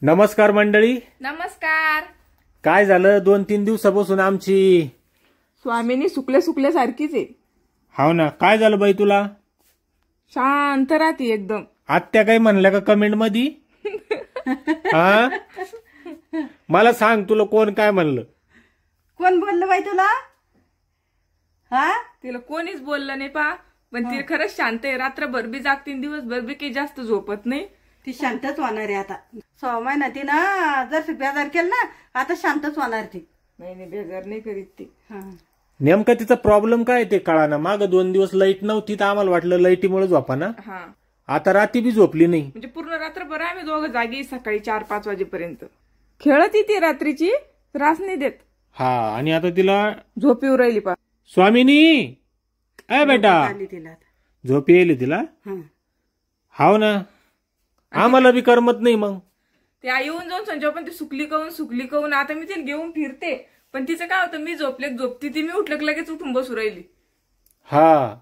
नमस्कार मंडळी. नमस्कार. काय झालं 2-3 दिवसापासून आमची स्वामीनी सुकले सुकले सारखीच आहे. हाव ना, काय झालं बाई तुला? शांत राहते एकदम. आत्या काय म्हणल्या का कमेंट मध्ये? हा, मला सांग तुला कोण काय म्हणलं? कोण बोललं बाई तुला? हा, तिला कोणीच बोललं नाही पा, पण ती खरंच शांत आहे. रात्रभर बी जागते, दिवसभर बी काही जास्त झोपत नाही. ती शांतच होणार आहे आता. 6 महिना ती ना जर बेजार केलं ना, आता शांतच होणार ती. नाही बेजार नाही करीत ती. नेमका तिचा प्रॉब्लेम काय ते कळाना. माग 2 दिवस लाईट नव्हती तर आम्हाला वाटलं लाईटीमुळे झोपा ना. आता रात्री बी झोपली नाही. म्हणजे पूर्ण रात्रभर आम्ही दोघं जागी, सकाळी 4-5 वाजेपर्यंत खेळत येते. रात्रीची त्रास नाही देत. हा, आणि आता तिला झोप येऊ राहिली पा. स्वामिनी, अय बेटा, तिला झोप येईल तिला? हाव ना, आम्हाला बी करमत नाही. मग ते आई येऊन जाऊन संजय पण ती सुकली कहून आता मी तिला घेऊन फिरते. पण तिचं काय होतं, मी झोपते ती, मी उठलं लगेच उठून बसू राहिली. हा,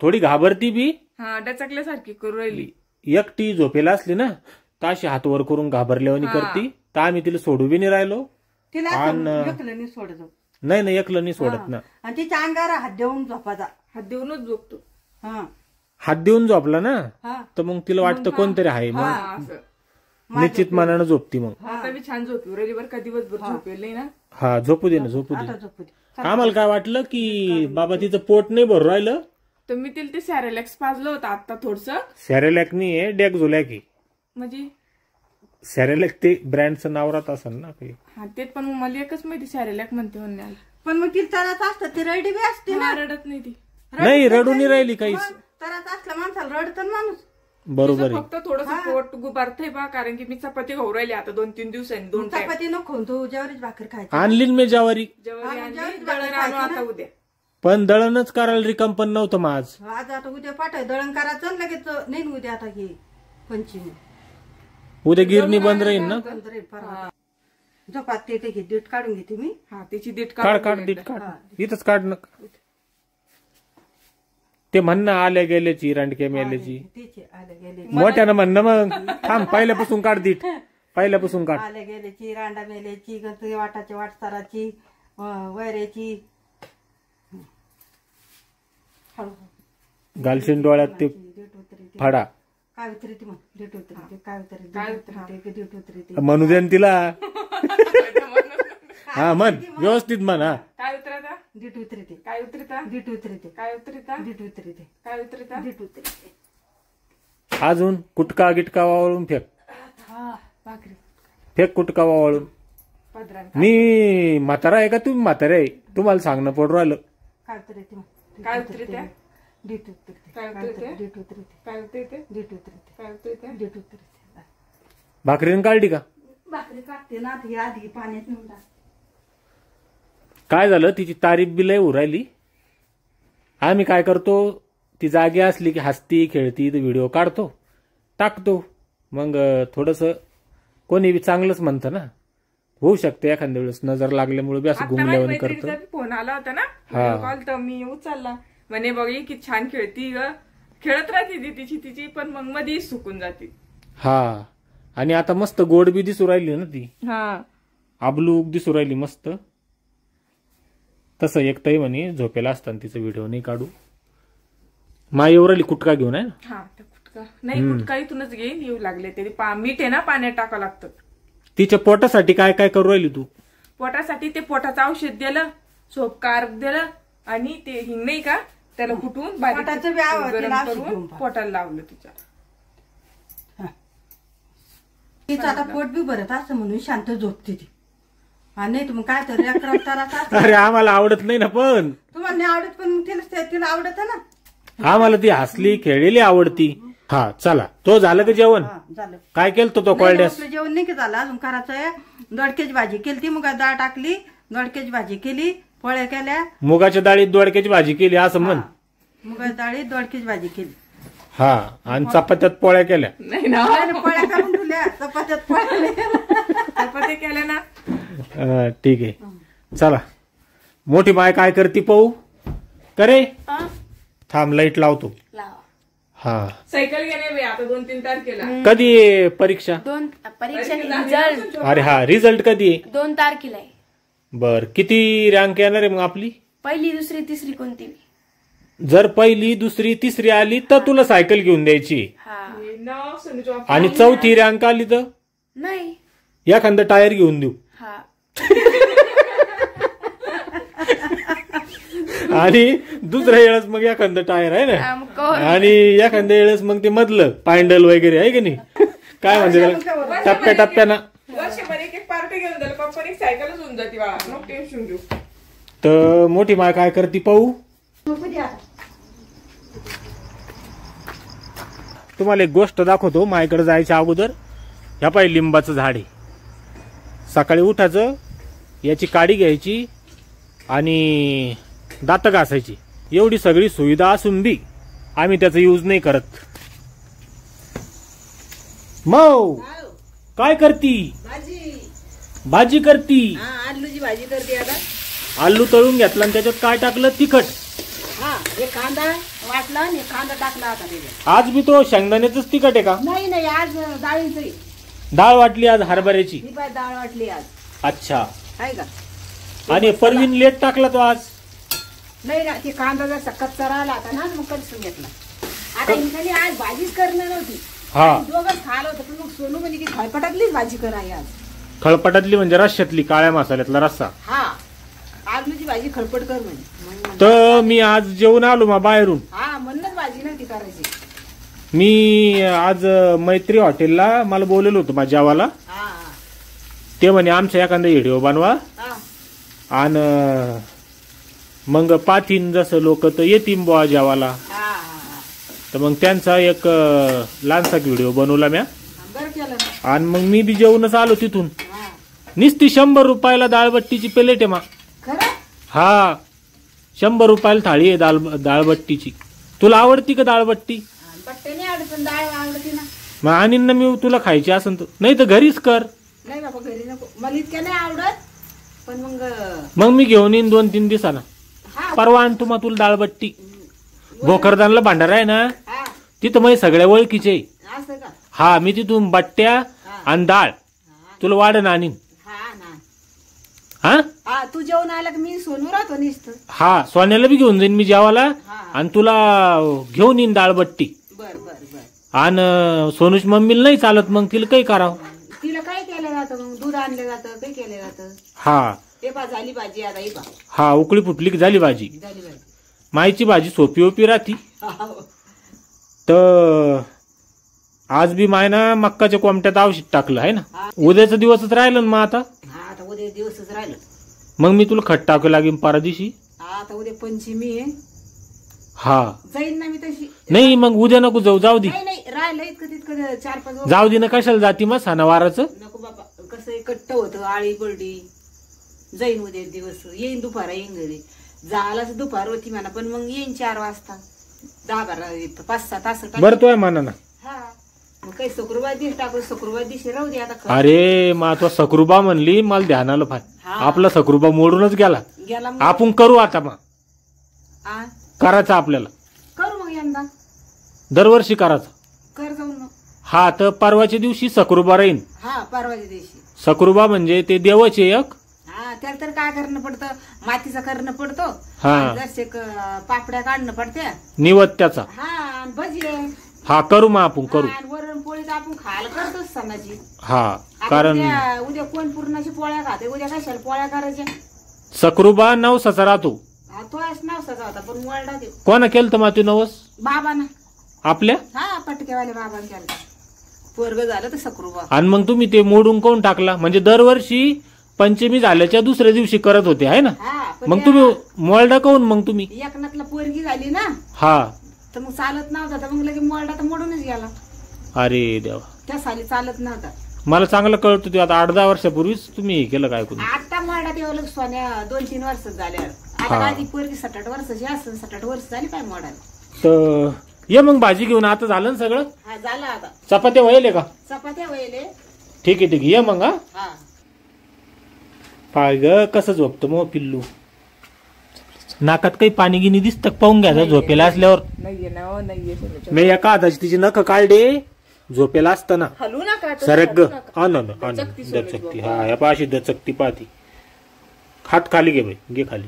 थोडी घाबरती बी. हा, डचकल्यासारखी करू राहिली. एकटी झोपेला असली ना तर अशी हात वर करून घाबरल्यावानी करती. तर आम्ही तिला सोडू बी नाही राहिलो. तिला एकलं नाही सोडत. नाही एकलं नाही सोडत ना. आणि तिच्या अंगावर हात देऊन झोपाचा. हात देऊनच झोपतो. हात देऊन झोपला ना तर मग तिला वाटतं कोणतरी आहे. मग असं निश्चित मनानं झोपती. मग आता मी छान झोपू राहिली बरं का. दिवसभर झोपेल नाही ना. हा, झोपू दे ना, झोपू दे. आम्हाला काय वाटलं की बाबा तिचं पोट नाही भरू राहिलं, तर मी तिला ते सॅरेलॅक्स पाजलं होतं आता थोडस. सॅरेलॅक नाही आहे, डॅक्झोलॅक आहे. म्हणजे सॅरेलॅक ते ब्रँडचं नाव राहत असेल ना काही. हा, ते पण मला एकच माहिती सॅरेलॅक म्हणते म्हणणे. पण मग तिला त्रास असतं, ती रडी बी असते ना. रडत नाही ती. नाही, रडून नाही राहिली काहीच. त्रास असला माणसाला रडत माणूस. बरोबर आहे. फक्त थोडस पोट गुबारतंय बा, कारण की मी चपाती खाऊ राहिली आता 2-3 दिवसांनी. 2 चपाती नको, तू ज्वारीच भाकर खायची. आणली मी ज्वारी. जेवढी आणली, दळण आणू आता उद्या. पण दळणच करायला रिकाम पण नव्हतं माझ. आज आता उद्या पाठव दळण करायचं, लगेच नाही उद्या. आता घे पंचमी, उद्या गिरणी बंद राहील ना. झोपात ते घे, दीट काढून घेते मी. हा, त्याची दीट काढ दीट काढ, इथंच काढ ना. ते म्हणणं आल्या गेल्याची, रांडक्या मेल्याची आल्या गेले मोठ्यानं म्हणणं. मग थांब, पहिल्यापासून काढ दीट, पहिल्यापासून काढ. आल्या गेल्याची, रांडा मेल्याची, वाटाची, वाटसाराची, वैऱ्याची. घालशील डोळ्यात ते फाडा. काय उतरते मग डेट उतरते, काय उतरते डेट उतरते. म्हणू दे तिला. हा, म्हण व्यवस्थित म्हण. हा, काय उतरता? डेट उतरते. काय उतरता? डेट उतरते. काय उतरता? डेट उतरते. काय उतरता? डेट उतरते. अजून कुटका गिटका वावळून फेक. भाकरी फेक कुटका वावळून. पदरान मी म्हातारा आहे का तुम्ही म्हातारे आहे? तुम्हाला सांगणं पडू राहिलं. काय उतरते मग? काय उतरते? डेट उतरते. काय उतरते? डेट उतरते. काय उतरते? डेट उतरते. काय उतरते? डेट उतरते. भाकरीनं काढली का? भाकरी काढते ना ती आधी पाण्यात नेऊन टाक. काय झालं, तिची तारीफ बी लय उरायली. आम्ही काय करतो, ती जागी असली की हसती खेळती तर व्हिडिओ काढतो टाकतो. मग थोडस कोणी बी चांगलंच म्हणतं ना. होऊ शकते एखाद्या वेळेस नजर लागल्यामुळे बी असं गुंगल्यावर करतो. फोन आला होता ना कॉल, तर मी उचलला. म्हणे बघी की छान खेळती ग. खेळत राहते ती तिची, पण मग मध्ये सुकून जाते. हा, आणि आता मस्त गोड बी दिसू राहिली ना ती. हा, आबलूक दिसू राहिली मस्त. तसं एकताही म्हणे झोपेला असताना तिचा व्हिडिओ नाही काढू. मा येऊ राहिली कुटका घेऊन आहे ना. हा, कुटका नाही, कुटका इथूनच घेईन. येऊ लागले तरी मीठ आहे ना, पाण्यात टाकावं लागतं. तिच्या पोटासाठी काय काय करू राहिली तू? पोटासाठी ते पोटाचं औषध दिलं, सोप कार्ब दिलं, आणि ते हिंग नाही का त्याला कुटून गरम करून पोटाला लावलं तिच्या. तिचं आता पोट बी भरत असं म्हणून शांत झोपते ती. नाही तुम्ही काय तर अरे आम्हाला आवडत नाही ना. पण तुम्हाला नाही आवडत, पण तिला आवडत ना. आम्हाला ती हसली खेळलेली आवडती. हा, चला, तो झालं का जेवण? झालं. काय केलं तो कॉलड्यास? जेवण नाही की झालं, अजून करायचंय. दोडक्याची भाजी केली, मुगाची डाळ टाकली, दोडक्याची भाजी केली, पोळ्या केल्या. मुगाच्या डाळीत दोडक्याची भाजी केली असं म्हण. मुगाच्या डाळीत दोडक्याची भाजी केली. हा, आणि चपात्यात पोळ्या केल्या. नाही ना, पोळ्या करून ठेवल्या, चपात्यात पोळ्या चपात्या केल्या ना. ठीक आहे, चला. मोठी बाय काय करते पाहू करे. थांब, लाईट लावतो. हा, सायकल घेणे आता 2-3 तारखेला. कधी परीक्षा? परीक्षा रिझल्ट अरे हा, रिझल्ट कधी आहे? 2 तारखेला आहे. बर, किती रँक येणार आहे मग आपली? पहिली दुसरी तिसरी कोणती? जर पहिली दुसरी तिसरी आली तर तुला सायकल घेऊन द्यायची. हा. आणि चौथी रँक आली तर नाही. एखादं टायर घेऊन देऊ. हा. आणि दुसऱ्या वेळेस मग एखादं टायर आहे ना, हा, मग कवर. आणि एखाद्या वेळेस मग ते मधलं पॅन्डल वगैरे आहे की नाही, काय म्हणते त्याला, टप्प्या टप्प्यानं. वर्षभर एक पार्टी घेऊन झालं पप्पाने सायकलच होऊन जाते बा, नको टेन्शन घेऊ. तर मोठी माय काय करते पाहू. तुम्हाला एक गोष्ट दाखवतो. मायकडे जायच्या अगोदर ह्या पाय लिंबाचं झाड आहे. सकाळी उठायचं, याची काडी घ्यायची आणि दात घासायची. एवढी सगळी सुविधा असून बी आम्ही त्याचा यूज नाही करत. मौ काय करती? भाजी करती. आलूची भाजी करते आता. आलू तळून घेतला आणि त्याच्यात काय टाकलं? तिखट. हा, हे कांदा वाटला आणि कांदा टाकला आता त्याच्यात. आज बी तो शेंगदाण्याच तिखट आहे का? नाही नाही, आज डाळींच डाळ वाटली आज हरभऱ्याची. ही बाय डाळ वाटली आज. अच्छा. आहे का? आणि परवीन लेट टाकला तो आज. नाही ना, ते कांदा जर कच्चा राहिला आता ना, मग करून घेतला. आता इकडे आज भाजीच करणार नव्हती. हा, दोघंच खायला होतं, पण मग सोनू म्हणजे की खळपटातलीच भाजी कराय आज. खळपटातली म्हणजे रश्श्यातली, काळ्या मसाल्यातला रस्सा. हा, आलूची भाजी खळपट कर म्हणजे. तर मी आज जेवून आलो मा बाहेरून. हा, म्हणूनच भाजी नव्हती करायची. मी आज मैत्री हॉटेलला मला बोलवलं होतं माझ्या जेवाला. हा ते म्हणे आमच्या एखादा व्हिडिओ बनवा हा आणि मग पाठीन जसं लोक तर येतील बुवा जेवाला. हा हा. तर मग त्यांचा एक लहानसा व्हिडिओ बनवला म्या. बरं केलं ना. आणि मग मी बी जेवूनच आलो तिथून. हा, नुसती 100 रुपयाला डाळबट्टीची प्लेट आहे मा. खरं? हा, 100 रुपयाला थाळी आहे डाळबट्टीची. तुला आवडती का डाळबट्टी? बट्टे नाही आवडत, पण डाळ आवडते ना. मग आणीन ना मी तुला खायची असेल तर. नाही तर घरीच कर. नाही बाबा, घरी नको. मला इतक्या नाही आवडत, पण मग मी घेऊन येईन 2-3 दिवसानं. हा परवा आणतो मग तुला डाळबट्टी. भोकरदानला भांडारा आहे ना, हा, तिथं मग सगळ्या ओळखीचे. असं का? हा, मी तिथून बट्ट्या आणि डाळ तुला वाढण आणीन. हा ना. हा हा, तू जेवण आला की मी सोनू राहतो नुसतं. हा, सोन्याला बी घेऊन जाईन मी जेवाला. हा. आणि तुला घेऊन येईन डाळबट्टी. बर बर बर. आणि सोनूच मम्मीला नाही चालत, मग तिला काही करावं. तिला काय केलं जातं मग? दूध आणलं जातं, काही केलं जातं. हा हे पा, झाली भाजी आता. ही पा, हा, उकळी फुटली की झाली भाजी. झाली भाजी. मायची भाजी सोपी ओपी राहती. हा, तर आज बी मायना मक्काच्या कोमट्यात औषध टाकलं आहे ना. उद्याचा दिवसच राहिलं ना मग आता. हा, आता उद्या दिवसच राहिलं. मग मी तुला खट टाकू लागेन पारा दिवशी. हा, आता उद्या पंचमी आहे. हा, जाईन ना मी तशी. नाही मग उद्या नको जाऊ, जाऊ दे. नाही नाही, राहिलं इतकं तितकं 4-5 दिवस. जाऊ दे ना, कशाला जाती मग सणावाराचं. नको बाबा, कसं कट्ट होतं, आळी पडली. जाईन उद्या दिवस, येईन दुपारा, येईन घरी. जायलाच दुपार होती म्हणा, पण मग येईन 4 वाजता. 10-12 5-6 तास. बरं तो आहे म्हणा ना. हा, मग काही शुक्रवार दिवशी टाकू, शुक्रवार दिवशी राहू दे आता. अरे मग तो सकरुबा म्हणली, मला ध्यान आलं फार. हा. आपला सकरुबा मोडूनच गेला. गेला मग. आपण करू आता मग. आ, करायचं आपल्याला, करू मग यंदा. दरवर्षी करायचं. कर जाऊन मग. हा, तर परवाच्या दिवशी सकरुबा राहीन. हा, परवाच्या दिवशी. सकरुबा म्हणजे ते देवाचे एक. हा, त्याला तर काय करणं पडतं? मातीचा करणं पडतो. हा. जसे पापड्या काढणं पडत्या. निवत्याचा. हा, आणि भजी आहे. हा, करू मग आपण करू. आणि वरण पोळी तर आपण खायला करतोच सणाची. हा, आता कारण उद्या कोण पूर्णाची पोळ्या खाते? उद्या कशाला पोळ्या करायच्या? सकरुबा नवसाचा राहतो. हा, तो नावसाचा होता, पण वळला देऊ. कोणा केलं तर माती नवस? बाबाना. आपल्या. हा, पटकेवाल्या बाबाने केला. पोरग झालं तर सकरूबा. आणि मग तुम्ही ते मोडून कोण टाकला? म्हणजे दरवर्षी पंचमी झाल्याच्या दुसऱ्या दिवशी करत होते आहे ना. हा, पण मग तुम्ही मोळडा काऊन मग तुम्ही? एकनाथला पोरगी झाली ना, हा, तर मग चालत नव्हता, तर मग लगे मोळडा तर मोडूनच गेला. अरे देवा, त्या साली चालत नव्हता. मला चांगलं कळत होतं. आता 8-10 वर्षापूर्वीच तुम्ही हे केलं काय? कुणी आता मोळडा तेवढं सोन्या 2-3 वर्ष झाल्यावर. आता काय ती पोरगी 67 वर्षाची असं, 67 वर्ष झाली काय मोडायला. तर ये मग भाजी घेऊन. आता झालं ना सगळं? हा, झालं आता. चपात्या व्हायले का? चपात्या वयले. ठीक आहे ठीक आहे, ये मग. हा, हा, पाय ग कसं झोपतं मग पिल्लू. नाकात काही पाणी गिनी दिसतं पाहून घ्यायचं झोपेला असल्यावर. नाहीये ना, नाहीये. मी एका हाताची तिची नख काढले झोपेला असताना हलू नका तसं सरक हलू नका. आण दचकती सोनूची दचकती. हा या पाशी दचकती पाहती. हात खाली घे बाई, घे खाली.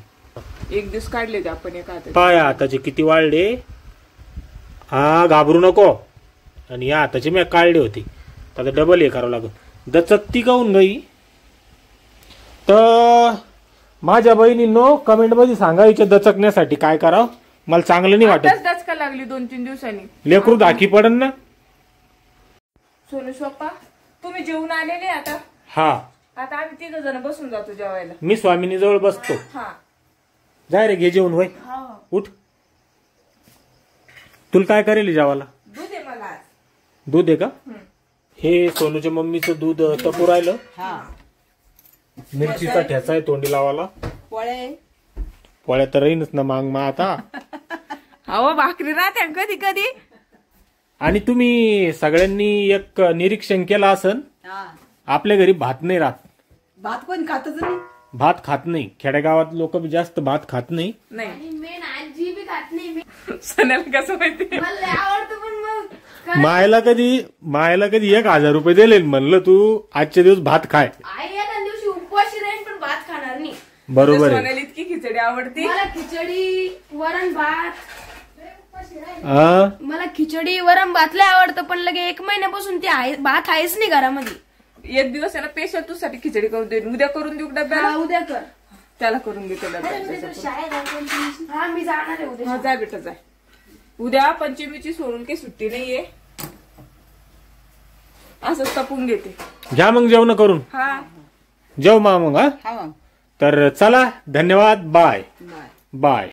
एक दिवस काढले ते आपण एका हातात. पाय हाताचे किती वाढले. हा घाबरू नको. आणि या हाताचे मी काढले होते, आता डबल हे करावं लागत. दचकती काऊन गई. तर माझ्या बहिणींनो कमेंट मध्ये सांगायच्या दचकण्यासाठी काय करावं. मला चांगलं नाही वाटत. आताच दचका लागली 2-3 दिवसांनी. लेकरू धाकी पडन ना. सोनू पप्पा तुम्ही जेवून आलेले आता. हा आता आम्ही 3 जण बसून जातो जेवायला. मी स्वामिनी जवळ बसतो. हा जाय रे, घे जेवून. होय उठ. तुला काय करेल जेवायला. दूध आहे मला आज. दूध आहे का. हे सोनूच्या मम्मीचं दूध तपू राहिलं. हा मिरचीचा ठेचा आहे तोंडी लावायला. पोळे पोळ्या तर राहीनच ना मांग मा आता. अहो भाकरी राहत्या कधी कधी. आणि तुम्ही सगळ्यांनी एक निरीक्षण केलं असन, हा आपल्या घरी भात नाही राहत. भात कोण खातच नाही. भात खात नाही. खेडेगावात लोक जास्त भात खात नाही. नाही मेन आजी बी खात नाही. सणाला कसं माहिती. मला लय आवडतं पण मग मायला कधी 1000 रुपये दिले म्हणलं तू आजच्या दिवस भात खाय. आई एका दिवशी उपवाशी राहीन पण भात खाणार नाही. बरोबर आहे. सोनाली इतकी खिचडी आवडती. मला खिचडी वरण भात हा? मला खिचडी वरण भात लय आवडतं पण लगे 1 महिन्यापासून ते भात आहेच नाही घरामध्ये. एक दिवस याला स्पेशल तुझ्यासाठी खिचडी करून देईन. उद्या करून देऊ डब्याला. हा, उद्या कर. त्याला करून देतो डब्याला. हा मी जाणार आहे उद्या. हा जाय बेटा जाय. उद्या पंचमीची सोडून काही सुट्टी नाहीये. असंच तपून घेते. घ्या मग जेवण करून. हा जेव मग. हा हा मग तर चला, धन्यवाद. Bye bye. बाय.